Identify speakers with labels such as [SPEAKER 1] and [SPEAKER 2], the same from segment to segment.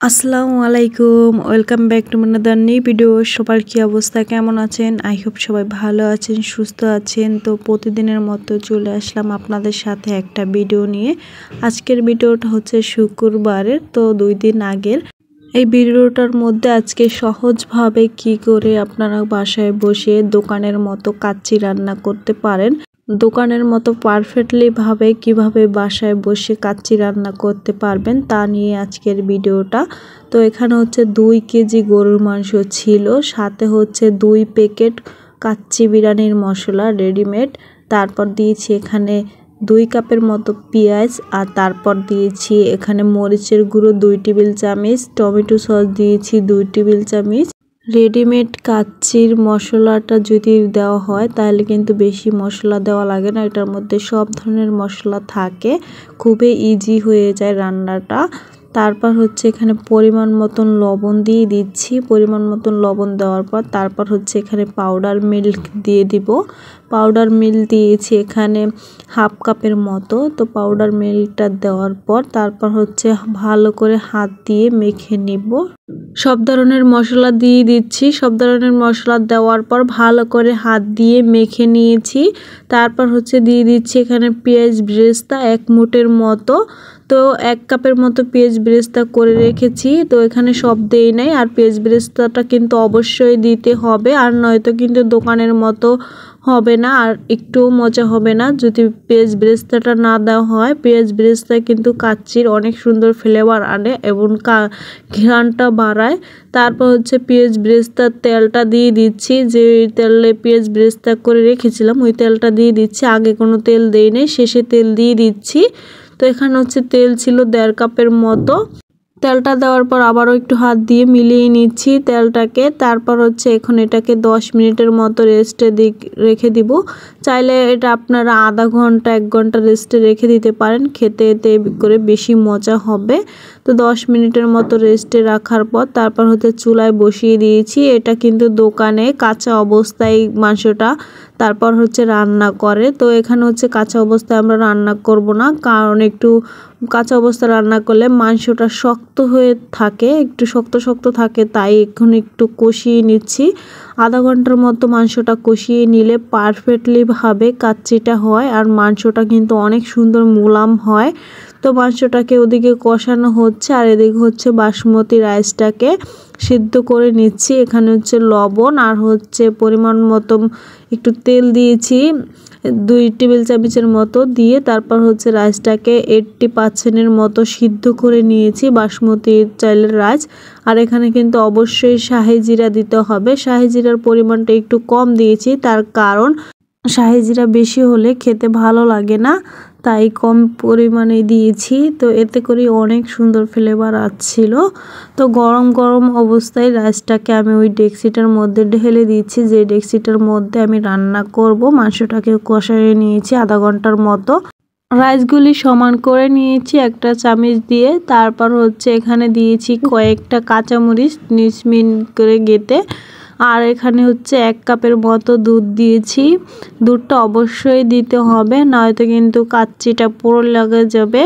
[SPEAKER 1] আসসালামু আলাইকুম, welcome back to মানাদার নিউ ভিডিও। সবার কি অবস্থা, কেমন আছেন? আই হোপ সবাই ভালো আছেন, সুস্থ আছেন। তো প্রতিদিনের মতো চলে আসলাম আপনাদের সাথে একটা ভিডিও নিয়ে। আজকের ভিডিওটা হচ্ছে শুক্রবারের, তো 2 দিন আগের। এই ভিডিওটার মধ্যে আজকে সহজভাবে কি করে আপনারা বাসায় বসে দোকানের মতো কাচ্চি রান্না করতে পারেন, দোকানের মতো পারফেক্টলি ভাবে কিভাবে বাসায় বসে কাচ্চি রান্না করতে পারবেন তা নিয়ে আজকের ভিডিওটা। তো এখানে হচ্ছে 2 কেজি গরুর মাংস ছিল, সাথে হচ্ছে 2 প্যাকেট কাচ্চি বিরিয়ানির মশলা রেডিমেড। তারপর দিয়েছি এখানে 2 কাপের মতো পেঁয়াজ, আর তারপর দিয়েছি এখানে মরিচের গুঁড়ো 2 টেবিল চামচ, টমেটো সস দিয়েছি 2 টেবিল চামচ। রেডিমেড কাচ্চির মশলাটা যদি দেওয়া হয় তাহলে কিন্তু বেশি মশলা দেওয়া লাগে না, এটার মধ্যে সব ধরনের মশলা থাকে, খুবই ইজি হয়ে যায় রান্নাটা। তারপর হচ্ছে এখানে পরিমাণ মতন লবণ দিয়ে দিচ্ছি। পরিমাণ মতন লবণ দেওয়ার পর তারপর হচ্ছে এখানে পাউডার মিল্ক দিয়ে দিব। পাউডার মিল্ক দিয়েছি এখানে 1/2 কাপের মতো। তো পাউডার মিল্কটা দেওয়ার পর তারপর হচ্ছে ভালো করে হাত দিয়ে মেখে নিব। সব ধরনের মশলা দিয়ে দিচ্ছি। সব ধরনের মশলা দেওয়ার পর ভালো করে হাত দিয়ে মেখে নিয়েছি। তারপর হচ্ছে দিয়ে দিচ্ছি এখানে পেঁয়াজ বেরেস্তা 1 মুঠের মতো। তো 1 কাপের মতো পেঁয়াজ বেরেস্তা করে রেখেছি। তো এখানে সব দেই নাই, আর পেঁয়াজ বেরেস্তাটা কিন্তু অবশ্যই দিতে হবে, আর নয়তো কিন্তু দোকানের মতো হবে না, আর একটু মজা হবে না যদি পেঁয়াজ বেরেস্তাটা না দেওয়া হয়। পেঁয়াজ বেরেস্তা কিন্তু কাচ্চির অনেক সুন্দর ফ্লেভার আনে এবং ঘ্রাণটা বাড়ায়। তারপর হচ্ছে পেঁয়াজ বেরেস্তার তেলটা দিয়ে দিচ্ছি, যে তেলে পেঁয়াজ বেরেস্তা করে রেখেছিলাম ওই তেলটা দিয়ে দিচ্ছি। আগে কোনো তেল দেই নাই, শেষে তেল দিয়ে দিচ্ছি। তো এখানে হচ্ছে তেল ছিল 1.5 কাপের মতো। তেলটা দেওয়ার পর আবারও একটু হাত দিয়ে মিলিয়ে নিচ্ছি তেলটাকে। তারপর হচ্ছে এখন এটাকে 10 মিনিটের মতো রেস্টে রেখে দিব। চাইলে এটা আপনারা আধা ঘন্টা 1 ঘন্টা রেস্টে রেখে দিতে পারেন, খেতে এতে করে বেশি মজা হবে। তো 10 মিনিটের মতো রেস্টে রাখার পর তারপর হচ্ছে চুলায় বসিয়ে দিয়েছি। এটা কিন্তু দোকানে কাঁচা অবস্থায় মাংসটা তারপর হচ্ছে রান্না করে। তো এখানে হচ্ছে কাঁচা অবস্থায় আমরা রান্না করব না, কারণ একটু কাঁচা অবস্থায় রান্না করলে মাংসটা শক্ত হয়ে থাকে, একটু শক্ত শক্ত থাকে, তাই এখন একটু কষিয়ে নিচ্ছি। আধা ঘন্টার মতো মাংসটা কষিয়ে নিলে পারফেক্টলি ভাবে কাচ্চিটা হয়, আর মাংসটা কিন্তু অনেক সুন্দর মোলাম হয়। তো মাংসটাকে ওদিকে কষানো হচ্ছে, আর এদিকে হচ্ছে বাসমতি রাইসটাকে সিদ্ধ করে নিচ্ছি। এখানে হচ্ছে লবণ আর হচ্ছে পরিমাণ মতো একটু তেল দিয়েছি 2 টেবিল চামচের মতো দিয়ে, তারপর হচ্ছে রাইসটাকে 80% মতো সিদ্ধ করে নিয়েছি, বাসমতি চালের রাইস। আর এখানে কিন্তু অবশ্যই শাহি জিরা দিতে হবে। শাহি জিরার পরিমাণটা একটু কম দিয়েছি, তার কারণ শাহি জিরা বেশি হলে খেতে ভালো লাগে না, তাই কম পরিমাণে দিয়েছি। তো এতে করে অনেক সুন্দর ফ্লেভার আসছিল। তো গরম গরম অবস্থায় রাইসটাকে আমি ওই ডেকচিটার মধ্যে ঢেলে দিচ্ছি, যে ডেকচিটার মধ্যে আমি রান্না করব। মাংসটাকে কষিয়ে নিয়েছি আধা ঘন্টার মতো। রাইসগুলি সমান করে নিয়েছি একটা চামচ দিয়ে। তারপর হচ্ছে এখানে দিয়েছি কয়েকটা কাঁচামরিচ মিন করে গেটে। আর এখানে হচ্ছে 1 কাপের মতো দুধ দিয়েছি। দুধটা অবশ্যই দিতে হবে, নয়তো কিন্তু কাচ্চিটা পুরো লেগে যাবে।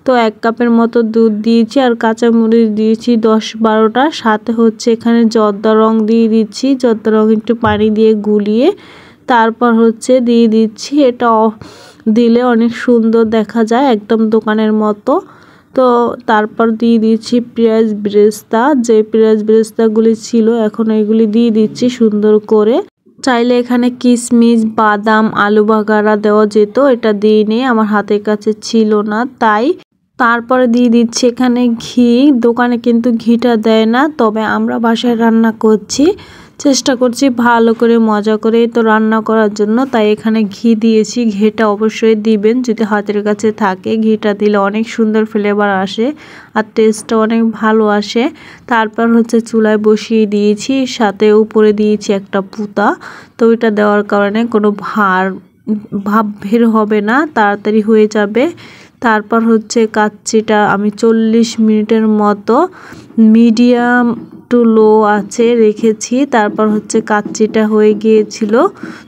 [SPEAKER 1] তো 1 কাপের মতো দুধ দিয়েছি, আর কাঁচামরিচ দিয়েছি 10-12টা। সাথে হচ্ছে এখানে জর্দা রং দিয়ে দিচ্ছি, জর্দা রং একটু পানি দিয়ে গুলিয়ে তারপর হচ্ছে দিয়ে দিচ্ছি। এটা দিলে অনেক সুন্দর দেখা যায়, একদম দোকানের মতো। তো তারপর দিয়ে দিচ্ছি পেঁয়াজ বেরেস্তা, যে পেঁয়াজ বেরেস্তাগুলি ছিল এখন এগুলি দিয়ে দিচ্ছি সুন্দর করে। চাইলে এখানে কিশমিশ, বাদাম, আলু বাগারা দেওয়া যেত, এটা দিয়ে নিয়ে আমার হাতের কাছে ছিল না, তাই। তারপরে দিয়ে দিচ্ছি এখানে ঘি। দোকানে কিন্তু ঘিটা দেয় না, তবে আমরা বাসায় রান্না করছি, চেষ্টা করছি ভালো করে মজা করে তো রান্না করার জন্য, তাই এখানে ঘি দিয়েছি। ঘিটা অবশ্যই দিবেন যদি হাতের কাছে থাকে, ঘিটা দিলে অনেক সুন্দর ফ্লেভার আসে আর টেস্টটা অনেক ভালো আসে। তারপর হচ্ছে চুলায় বসিয়ে দিয়েছি, সাথে উপরে দিয়েছি একটা পুতা। তো এটা দেওয়ার কারণে কোনো ভাব বের হবে না, তাড়াতাড়ি হয়ে যাবে। তারপর হচ্ছে কাচ্চিটা আমি 40 মিনিটের মতো মিডিয়াম টু লো আছে রেখেছি। তারপর হচ্ছে কাচ্চিটা হয়ে গিয়েছিল,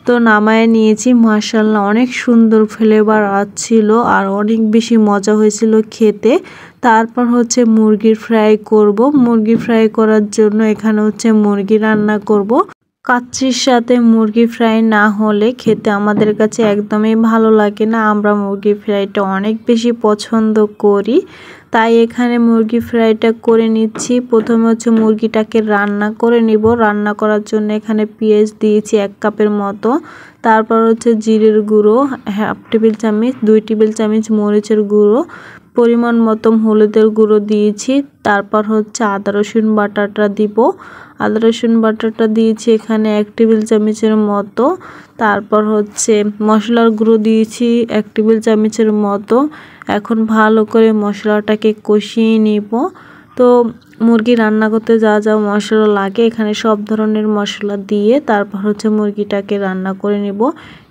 [SPEAKER 1] তো নামায় নিয়েছি। মাশাআল্লাহ অনেক সুন্দর ফ্লেভার আসছিল আর অনেক বেশি মজা হয়েছিল খেতে। তারপর হচ্ছে মুরগির ফ্রাই করব। মুরগি ফ্রাই করার জন্য এখানে হচ্ছে মুরগি রান্না করব। কাচ্চির সাথে মুরগি ফ্রাই না হলে খেতে আমাদের কাছে একদমই ভালো লাগে না। আমরা মুরগি ফ্রাইটা অনেক বেশি পছন্দ করি, তাই এখানে মুরগি ফ্রাইটা করে নিচ্ছি। প্রথমে হচ্ছে মুরগিটাকে রান্না করে নিব। রান্না করার জন্য এখানে পেঁয়াজ দিয়েছি 1 কাপের মতো। তারপর হচ্ছে জিরের গুঁড়ো 1/2 টেবিল চামচ, 2 টেবিল চামচ মরিচের গুঁড়ো, পরিমাণ মতো হলুদের গুঁড়ো দিয়েছি। তারপর হচ্ছে আদা রসুন বাটাটা দিব। আদা রসুন বাটাটা দিয়েছি এখানে 1 টেবিল চামচের মতো। তারপর হচ্ছে মশলার গুঁড়ো দিয়েছি 1 টেবিল চামচের মতো। এখন ভালো করে মশলাটাকে কষিয়ে নিব। তো মুরগি রান্না করতে যা যা মশলা লাগে এখানে সব ধরনের মশলা দিয়ে তারপর হচ্ছে মুরগিটাকে রান্না করে নিব।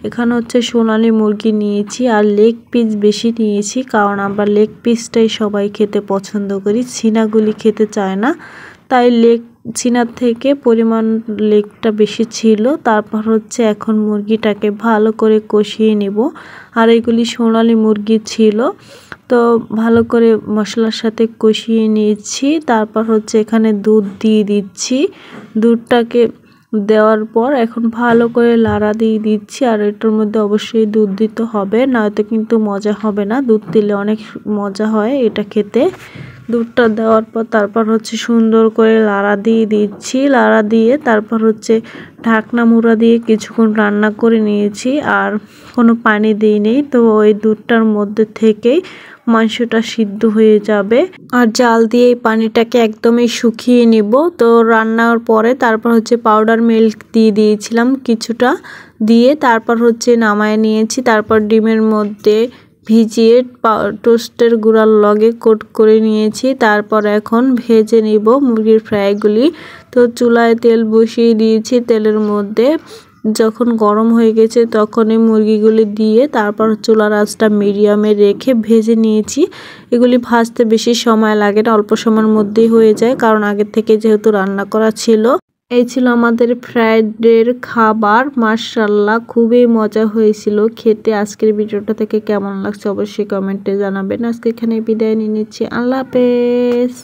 [SPEAKER 1] এখানে হচ্ছে সোনালী মুরগি নিয়েছি আর লেগ পিস বেশি নিয়েছি, কারণ আমরা লেগ পিসটাই সবাই খেতে পছন্দ করি, ছিনাগুলি খেতে চায় না, তাই ছিনার থেকে পরিমাণ লেগটা বেশি ছিল। তারপর হচ্ছে এখন মুরগিটাকে ভালো করে কষিয়ে নেব। আর এগুলি সোনালী মুরগি ছিল, তো ভালো করে মশলার সাথে কষিয়ে নিয়েছি। তারপর হচ্ছে এখানে দুধ দিয়ে দিচ্ছি। দুধটাকে দেওয়ার পর এখন ভালো করে লাড়া দিয়ে দিচ্ছি। আর এটার মধ্যে অবশ্যই দুধ দিতে হবে, নয়তো কিন্তু মজা হবে না। দুধ দিলে অনেক মজা হয় এটা খেতে। দুধটা দেওয়ার পর তারপর হচ্ছে সুন্দর করে লাড়া দিয়ে দিচ্ছি। লাড়া দিয়ে তারপর হচ্ছে ঢাকনা মুড়া দিয়ে কিছুক্ষণ রান্না করে নিয়েছি, আর কোনো পানি দিইনি। তো ওই দুধটার মধ্যে থেকেই মাংসটা সিদ্ধ হয়ে যাবে। আর জাল দিয়ে এই পানিটাকে একদমই শুকিয়ে নিব। তো রান্নার পরে তারপর হচ্ছে পাউডার মিল্ক দিয়ে দিয়েছিলাম কিছুটা, দিয়ে তারপর হচ্ছে নামায় নিয়েছি। তারপর ডিমের মধ্যে ভিজিয়ে টোস্টের গুঁড়ার লগে কোট করে নিয়েছি। তারপর এখন ভেজে নিব মুরগির ফ্রাইগুলি। তো চুলায় তেল বসিয়ে দিয়েছি, তেলের মধ্যে যখন গরম হয়ে গেছে তখনই মুরগিগুলি দিয়ে তারপর চুলার আঁচটা মিডিয়ামে রেখে ভেজে নিয়েছি। এগুলি ভাজতে বেশি সময় লাগে না, অল্প সময়ের মধ্যেই হয়ে যায়, কারণ আগের থেকে যেহেতু রান্না করা ছিল। এই ছিল আমাদের ফ্রাইডের খাবার। মাশাআল্লাহ খুবই মজা হয়েছিল খেতে। আজকের ভিডিওটা থেকে কেমন লাগছে অবশ্যই কমেন্টে জানাবেন। আজকে এখানে বিদায় নিয়ে নিচ্ছি। আল্লাহ হাফেজ।